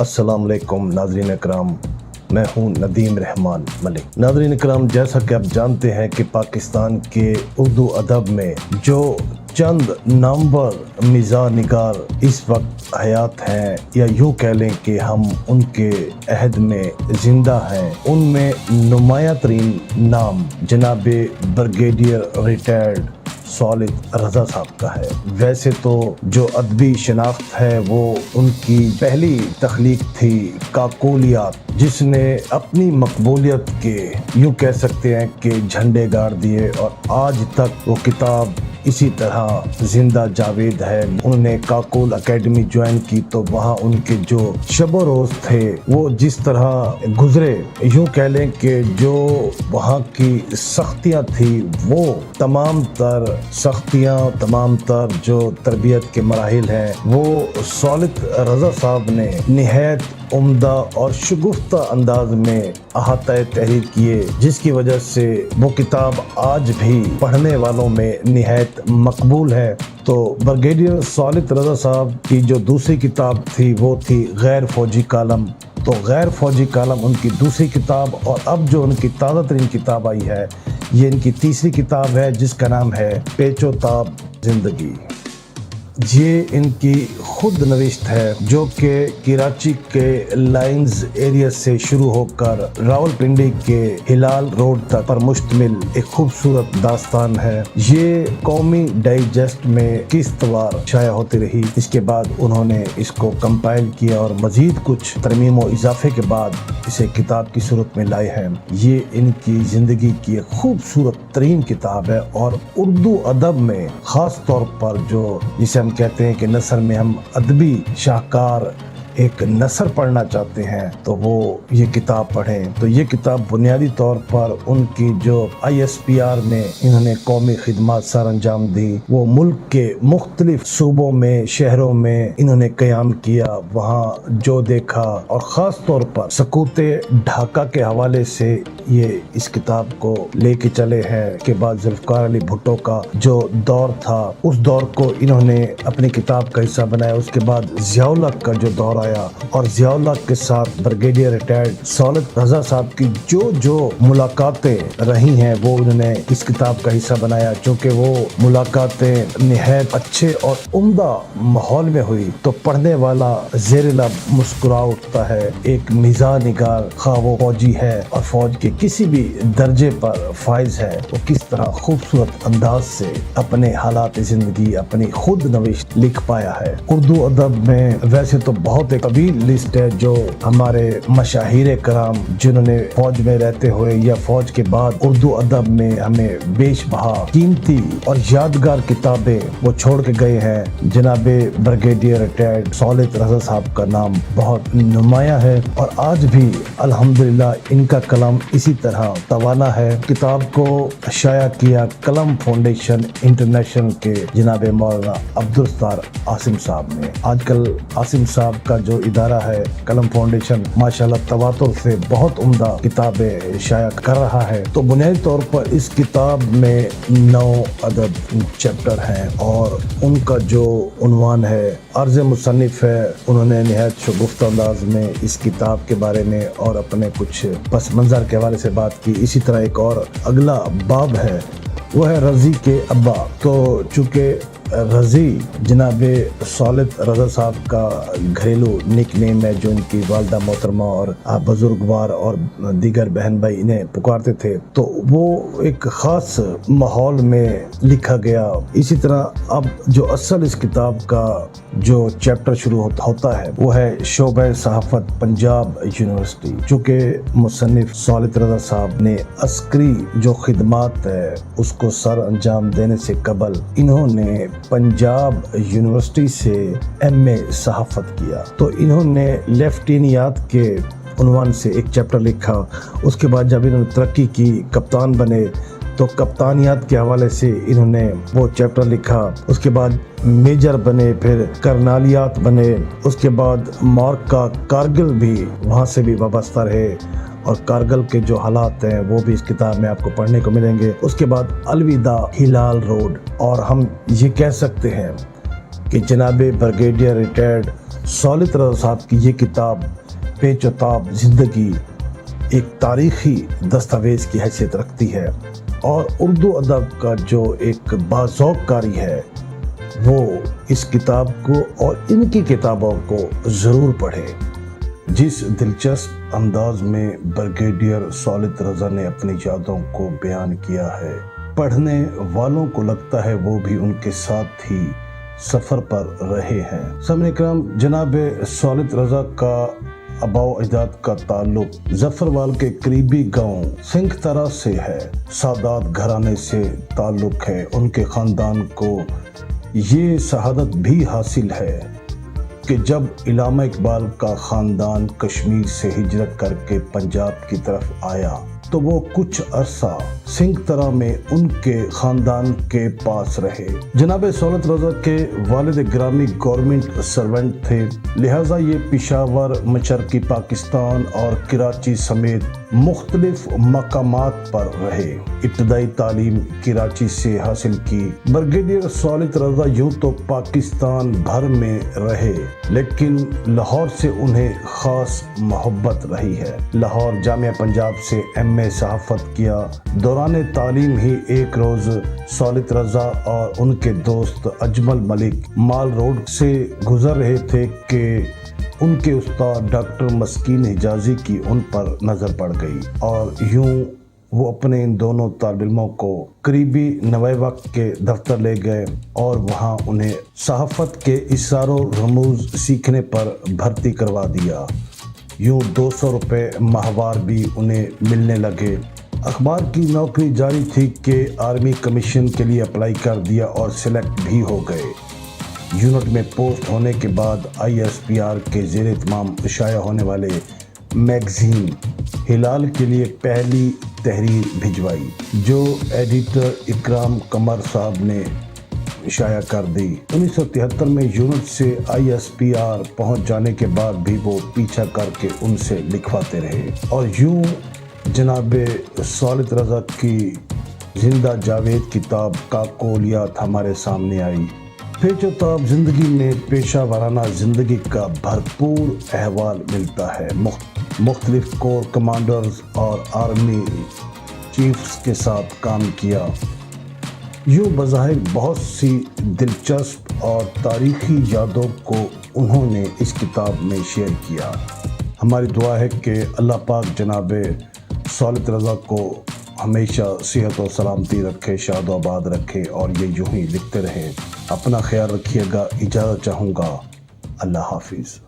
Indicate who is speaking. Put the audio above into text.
Speaker 1: السلام علیکم ناظرین اکرام، میں ہوں ندیم رحمان ملک۔ ناظرین اکرام، جیسا کہ آپ جانتے ہیں کہ پاکستان کے اردو ادب میں جو چند نامور مزاح نگار اس وقت حیات ہیں، یا یوں کہہ لیں کہ ہم ان کے عہد میں زندہ ہیں، ان میں نمایاں ترین نام جناب بریگیڈیئر ریٹائرڈ سولت رضا صاحب کا ہے۔ ویسے تو جو ادبی شناخت ہے وہ ان کی پہلی تخلیق تھی کاکولیات، جس نے اپنی مقبولیت کے یوں کہہ سکتے ہیں کہ جھنڈے گاڑ دیے، اور آج تک وہ کتاب اسی طرح زندہ جاوید ہے۔ انہوں نے کاکول اکیڈمی جوائن کی تو وہاں ان کے جو شب و روز تھے وہ جس طرح گزرے، یوں کہہ لیں کہ جو وہاں کی سختیاں تھی وہ تمام تر سختیاں، تمام تر جو تربیت کے مراحل ہیں، وہ سولت رضا صاحب نے نہایت عمدہ اور شگفتہ انداز میں احاطہ تحریر کیے، جس کی وجہ سے وہ کتاب آج بھی پڑھنے والوں میں نہایت مقبول ہے۔ تو بریگیڈیئر سولت رضا صاحب کی جو دوسری کتاب تھی وہ تھی غیر فوجی کالم۔ تو غیر فوجی کالم ان کی دوسری کتاب، اور اب جو ان کی تازہ ترین کتاب آئی ہے یہ ان کی تیسری کتاب ہے، جس کا نام ہے پیچ و تاب زندگی۔ یہ ان کی خود نوشت ہے، جو کہ کراچی کے لائنز ایریا سے شروع ہو کر راولپنڈی کے ہلال روڈ تک پر مشتمل ایک خوبصورت داستان ہے۔ یہ قومی ڈائجسٹ میں قسطوار شائع ہوتی رہی، اس کے بعد انہوں نے اس کو کمپائل کیا اور مزید کچھ ترمیم و اضافے کے بعد اسے کتاب کی صورت میں لائے ہیں۔ یہ ان کی زندگی کی ایک خوبصورت ترین کتاب ہے، اور اردو ادب میں خاص طور پر جو جسے ہم کہتے ہیں کہ نثر میں ہم ادبی شاہکار ایک نثر پڑھنا چاہتے ہیں تو وہ یہ کتاب پڑھیں۔ تو یہ کتاب بنیادی طور پر ان کی جو ISPR میں انہوں نے قومی خدمات سر انجام دی، وہ ملک کے مختلف صوبوں میں، شہروں میں انہوں نے قیام کیا، وہاں جو دیکھا، اور خاص طور پر سقوط ڈھاکہ کے حوالے سے یہ اس کتاب کو لے کے چلے ہیں۔ کے بعد ذوالفقار علی بھٹو کا جو دور تھا اس دور کو انہوں نے اپنی کتاب کا حصہ بنایا۔ اس کے بعد ضیاء الحق کا جو دور آیا، اور ضیاء الحق کے ساتھ بریگیڈیئر ریٹائرڈ سولت رضا صاحب کی جو ملاقاتیں رہی ہیں وہ انہوں نے اس کتاب کا حصہ بنایا۔ چونکہ وہ ملاقاتیں نہایت اچھے اور عمدہ ماحول میں ہوئی تو پڑھنے والا زیر لب مسکرا اٹھتا ہے۔ ایک مزاح نگار، خواہ وہ فوجی ہے اور فوج کے کسی بھی درجے پر فائز ہے، وہ کس طرح خوبصورت انداز سے اپنے حالات زندگی، اپنی خود نوشت لکھ پایا ہے۔ اردو ادب میں ویسے تو بہت ایک طویل لسٹ ہے جو ہمارے مشاہیر کرام جنہوں نے فوج میں رہتے ہوئے یا فوج کے بعد اردو ادب میں ہمیں بیش بہا قیمتی اور یادگار کتابیں وہ چھوڑ کے گئے ہیں۔ جناب بریگیڈیئر ریٹائرڈ سولت رضا صاحب کا نام بہت نمایاں ہے، اور آج بھی الحمدللہ ان کا کلام اسی طرح توانا ہے۔ کتاب کو شائع کیا قلم فاؤنڈیشن انٹرنیشنل کے جناب مولانا عبدالستار عاصم صاحب نے۔ آج کل عاصم صاحب کا جو ادارہ ہے قلم فاؤنڈیشن ماشاءاللہ تواتر سے بہت عمدہ کتابیں شائع کر رہا ہے۔ تو بنیادی طور پر اس کتاب میں 9 عدد چیپٹر ہیں، اور ان کا جو عنوان ہے عرض مصنف ہے، انہوں نے نہایت شگفتہ انداز میں اس کتاب کے بارے میں اور اپنے کچھ پس منظر کے حوالے سے بات کی۔ اسی طرح ایک اور اگلا باب ہے، وہ ہے رضی کے ابا۔ تو چونکہ رضی جناب سولت رضا صاحب کا گھریلو نک نیم ہے، جو ان کی والدہ محترمہ اور بزرگوار اور دیگر بہن بھائی انہیں پکارتے تھے، تو وہ ایک خاص ماحول میں لکھا گیا۔ اسی طرح اب جو اصل اس کتاب کا جو چیپٹر شروع ہوتا ہے وہ ہے شعبہ صحافت پنجاب یونیورسٹی۔ چونکہ مصنف سولت رضا صاحب نے عسکری جو خدمات ہے اس کو سر انجام دینے سے قبل انہوں نے پنجاب یونیورسٹی سے MA صحافت کیا، تو انہوں نے لیفٹینیات کے عنوان سے ایک چیپٹر لکھا۔ اس کے بعد جب انہوں نے ترقی کی، کپتان بنے، تو کپتانیات کے حوالے سے انہوں نے وہ چیپٹر لکھا۔ اس کے بعد میجر بنے، پھر کرنالیات بنے، اس کے بعد مارکا کارگل بھی وہاں سے بھی وابستہ رہے، اور کارگل کے جو حالات ہیں وہ بھی اس کتاب میں آپ کو پڑھنے کو ملیں گے۔ اس کے بعد الوداع ہلال روڈ، اور ہم یہ کہہ سکتے ہیں کہ جناب بریگیڈیئر ریٹائرڈ سولت رضا صاحب کی یہ کتاب پیچ و تاب زندگی ایک تاریخی دستاویز کی حیثیت رکھتی ہے، اور اردو ادب کا جو ایک باذوق قاری ہے وہ اس کتاب کو اور ان کی کتابوں کو ضرور پڑھے۔ جس دلچسپ انداز میں بریگیڈیئر سولت رضا نے اپنی یادوں کو بیان کیا ہے، پڑھنے والوں کو لگتا ہے وہ بھی ان کے ساتھ ہی سفر پر رہے ہیں۔ سامعین اکرام، جناب سولت رضا کا آباء و اجداد کا تعلق ظفروال کے قریبی گاؤں سنگھ ترا سے ہے۔ سادات گھرانے سے تعلق ہے۔ ان کے خاندان کو یہ شہادت بھی حاصل ہے کہ جب علامہ اقبال کا خاندان کشمیر سے ہجرت کر کے پنجاب کی طرف آیا تو وہ کچھ عرصہ سنگھ ترا میں ان کے خاندان کے پاس رہے۔ جناب سولت رضا کے والد گرامی گورنمنٹ سرونٹ تھے، لہٰذا یہ پشاور، مشرقی پاکستان اور کراچی سمیت مختلف مقامات پر رہے۔ ابتدائی تعلیم کراچی سے حاصل کی۔ بریگیڈیئر سولت رضا یوں تو پاکستان بھر میں رہے، لیکن لاہور سے انہیں خاص محبت رہی ہے۔ لاہور جامعہ پنجاب سے ایم اے صحافت کیا۔ دوران تعلیم ہی ایک روز سولت رضا اور ان کے دوست اجمل ملک مال روڈ سے گزر رہے تھے کہ ان کے استاد ڈاکٹر مسکین حجازی کی ان پر نظر پڑ گئی، اور یوں وہ اپنے ان دونوں طالب علموں کو قریبی نوائے وقت کے دفتر لے گئے اور وہاں انہیں صحافت کے اشار و رموز سیکھنے پر بھرتی کروا دیا۔ یوں 200 روپے ماہوار بھی انہیں ملنے لگے۔ اخبار کی نوکری جاری تھی کہ آرمی کمیشن کے لیے اپلائی کر دیا اور سلیکٹ بھی ہو گئے۔ یونٹ میں پوسٹ ہونے کے بعد ISPR کے زیر اہتمام شائع ہونے والے میگزین ہلال کے لیے پہلی تحریر بھجوائی، جو ایڈیٹر اکرام قمر صاحب نے شائع کر دی۔ 1973 میں یونٹ سے ISPR پہنچ جانے کے بعد بھی وہ پیچھا کر کے ان سے لکھواتے رہے، اور یوں جناب سولت رضا کی زندہ جاوید کتاب کاکولیات ہمارے سامنے آئی۔ پیچ و تاب زندگی میں پیشہ ورانہ زندگی کا بھرپور احوال ملتا ہے۔ مختلف کور کمانڈرز اور آرمی چیفز کے ساتھ کام کیا۔ یوں بظاہر بہت سی دلچسپ اور تاریخی یادوں کو انہوں نے اس کتاب میں شیئر کیا۔ ہماری دعا ہے کہ اللہ پاک جناب سولت رضا کو ہمیشہ صحت و سلامتی رکھے، شاد و آباد رکھے، اور یہ یوں ہی لکھتے رہے۔ اپنا خیال رکھیے گا۔ اجازت چاہوں گا۔ اللہ حافظ۔